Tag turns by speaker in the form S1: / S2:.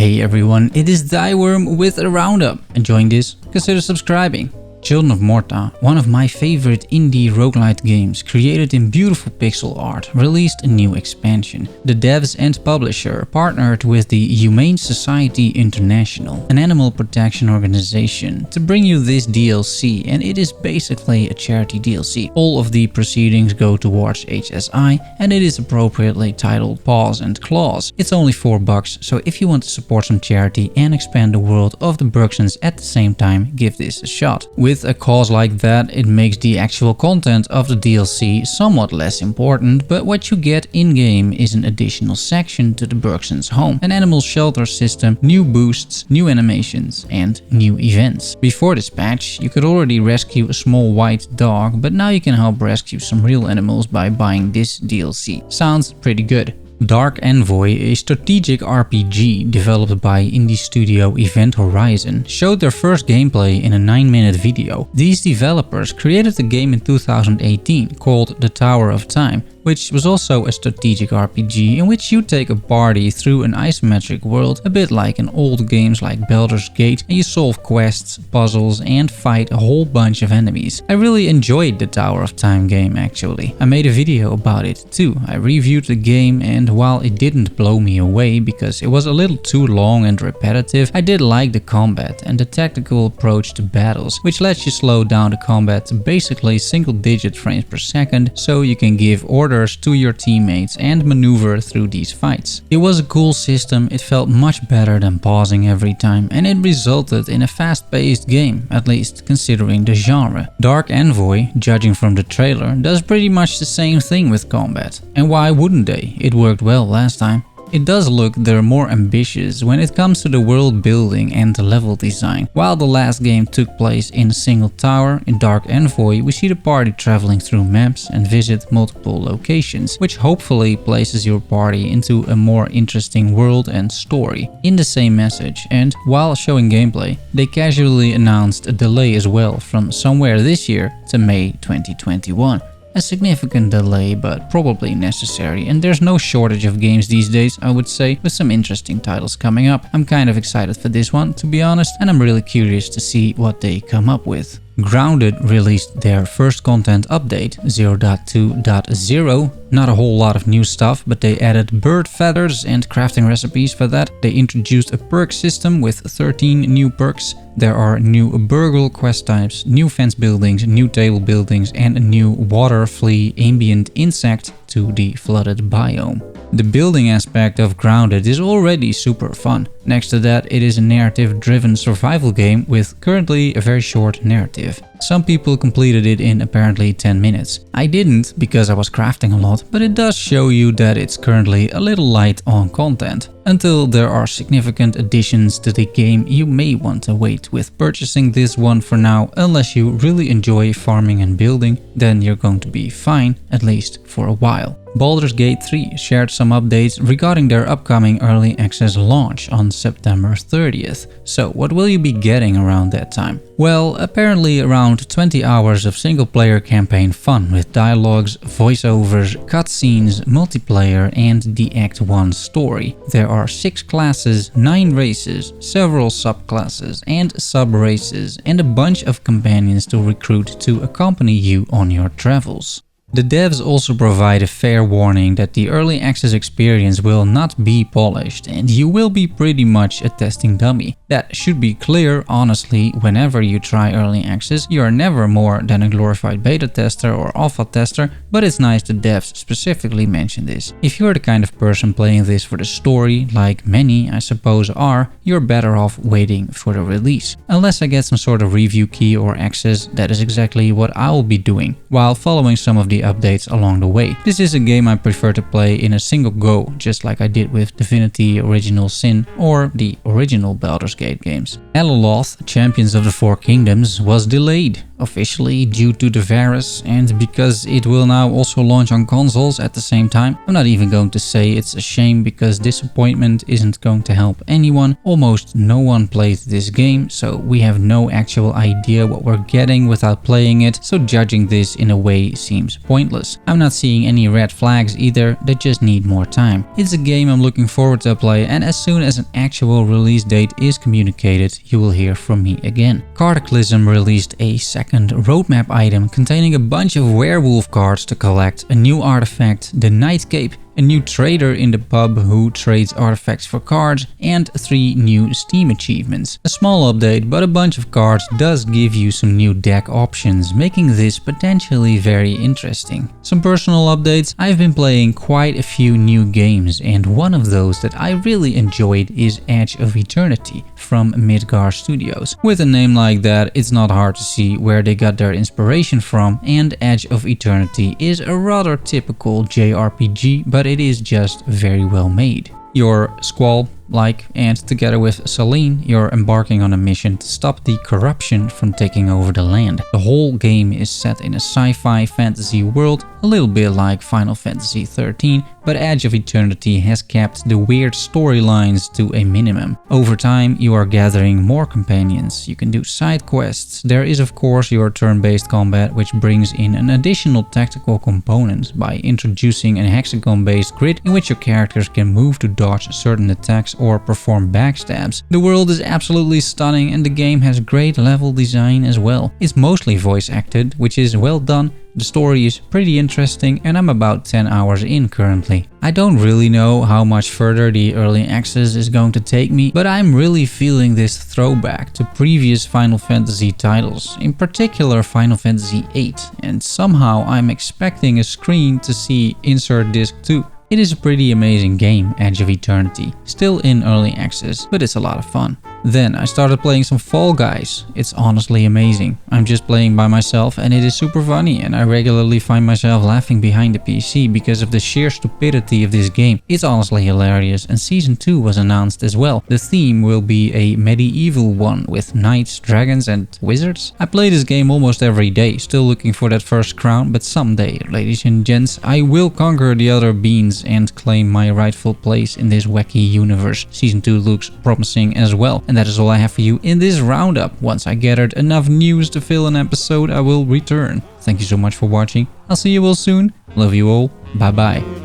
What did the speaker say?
S1: Hey everyone, it is Thyworm with a roundup. Enjoying this? Consider subscribing. Children of Morta, one of my favorite indie roguelite games created in beautiful pixel art, released a new expansion. The devs and publisher partnered with the Humane Society International, an animal protection organization, to bring you this DLC, and it is basically a charity DLC. All of the proceedings go towards HSI and it is appropriately titled Paws and Claws. It's only $4, so if you want to support some charity and expand the world of the Bruxans at the same time, give this a shot. With a cause like that, it makes the actual content of the DLC somewhat less important, but what you get in-game is an additional section to the Bruxans' home, an animal shelter system, new boosts, new animations, and new events. Before this patch, you could already rescue a small white dog, but now you can help rescue some real animals by buying this DLC. Sounds pretty good. Dark Envoy, a strategic RPG developed by indie studio Event Horizon, showed their first gameplay in a 9-minute video. These developers created a game in 2018 called The Tower of Time, which was also a strategic RPG in which you take a party through an isometric world, a bit like in old games like Baldur's Gate, and you solve quests, puzzles, and fight a whole bunch of enemies. I really enjoyed the Tower of Time game actually. I made a video about it too. I reviewed the game, and while it didn't blow me away because it was a little too long and repetitive, I did like the combat and the tactical approach to battles, which lets you slow down the combat to basically single-digit frames per second so you can give orders to your teammates and maneuver through these fights. It was a cool system, it felt much better than pausing every time, and it resulted in a fast-paced game, at least considering the genre. Dark Envoy, judging from the trailer, does pretty much the same thing with combat. And why wouldn't they? It worked well last time. It does look they're more ambitious when it comes to the world building and the level design. While the last game took place in a single tower, in Dark Envoy we see the party traveling through maps and visit multiple locations, which hopefully places your party into a more interesting world and story. In the same message, and while showing gameplay, they casually announced a delay as well from somewhere this year to May 2021. A significant delay, but probably necessary, and there's no shortage of games these days, I would say, with some interesting titles coming up. I'm kind of excited for this one, to be honest, and I'm really curious to see what they come up with. Grounded released their first content update, 0.2.0. Not a whole lot of new stuff, but they added bird feathers and crafting recipes for that. They introduced a perk system with 13 new perks. There are new burgle quest types, new fence buildings, new table buildings, and a new water flea ambient insect to the flooded biome. The building aspect of Grounded is already super fun. Next to that, it is a narrative-driven survival game with currently a very short narrative. Some people completed it in apparently 10 minutes. I didn't because I was crafting a lot, but it does show you that it's currently a little light on content. Until there are significant additions to the game, you may want to wait with purchasing this one for now. Unless you really enjoy farming and building, then you're going to be fine, at least for a while. Baldur's Gate 3 shared some updates regarding their upcoming early access launch on September 30th. So what will you be getting around that time? Well, apparently around 20 hours of single-player campaign fun with dialogues, voiceovers, cutscenes, multiplayer, and the Act 1 story. There are 6 classes, 9 races, several subclasses and sub-races, and a bunch of companions to recruit to accompany you on your travels. The devs also provide a fair warning that the early access experience will not be polished and you will be pretty much a testing dummy. That should be clear, honestly. Whenever you try early access, you are never more than a glorified beta tester or alpha tester, but it's nice the devs specifically mention this. If you're the kind of person playing this for the story, like many I suppose are, you're better off waiting for the release. Unless I get some sort of review key or access, that is exactly what I will be doing, while following some of the updates along the way. This is a game I prefer to play in a single go, just like I did with Divinity Original Sin or the original Baldur's Gate games. Alaloth, Champions of the Four Kingdoms, was delayed. officially due to the virus and because it will now also launch on consoles at the same time. I'm not even going to say it's a shame because disappointment isn't going to help anyone. Almost no one played this game, so we have no actual idea what we're getting without playing it, so judging this in a way seems pointless. I'm not seeing any red flags either, they just need more time. It's a game I'm looking forward to play, and as soon as an actual release date is communicated, you will hear from me again. Cardaclysm released a second roadmap item containing a bunch of werewolf cards to collect, a new artifact, the Night Cape, a new trader in the pub who trades artifacts for cards, and 3 new Steam achievements. A small update, but a bunch of cards does give you some new deck options, making this potentially very interesting. Some personal updates: I've been playing quite a few new games, and one of those that I really enjoyed is Edge of Eternity from Midgar Studios. With a name like that, it's not hard to see where they got their inspiration from, and Edge of Eternity is a rather typical JRPG, but it is just very well made. You're Squall-like, and together with Celine, you're embarking on a mission to stop the corruption from taking over the land. The whole game is set in a sci-fi fantasy world, a little bit like Final Fantasy XIII, but Edge of Eternity has kept the weird storylines to a minimum. Over time, you are gathering more companions, you can do side quests. There is of course your turn-based combat, which brings in an additional tactical component by introducing a hexagon-based grid in which your characters can move to dodge certain attacks or perform backstabs. The world is absolutely stunning and the game has great level design as well. It's mostly voice acted, which is well done. The story is pretty interesting and I'm about 10 hours in currently. I don't really know how much further the early access is going to take me, but I'm really feeling this throwback to previous Final Fantasy titles, in particular Final Fantasy VIII, and somehow I'm expecting a screen to see insert disc 2. It is a pretty amazing game, Edge of Eternity, still in early access, but it's a lot of fun. Then I started playing some Fall Guys. It's honestly amazing. I'm just playing by myself and it is super funny, and I regularly find myself laughing behind the PC because of the sheer stupidity of this game. It's honestly hilarious, and Season 2 was announced as well. The theme will be a medieval one with knights, dragons and wizards. I play this game almost every day, still looking for that first crown, but someday, ladies and gents, I will conquer the other beans and claim my rightful place in this wacky universe. Season 2 looks promising as well. And that is all I have for you in this roundup. Once I gathered enough news to fill an episode, I will return. Thank you so much for watching. I'll see you all soon. Love you all. Bye bye.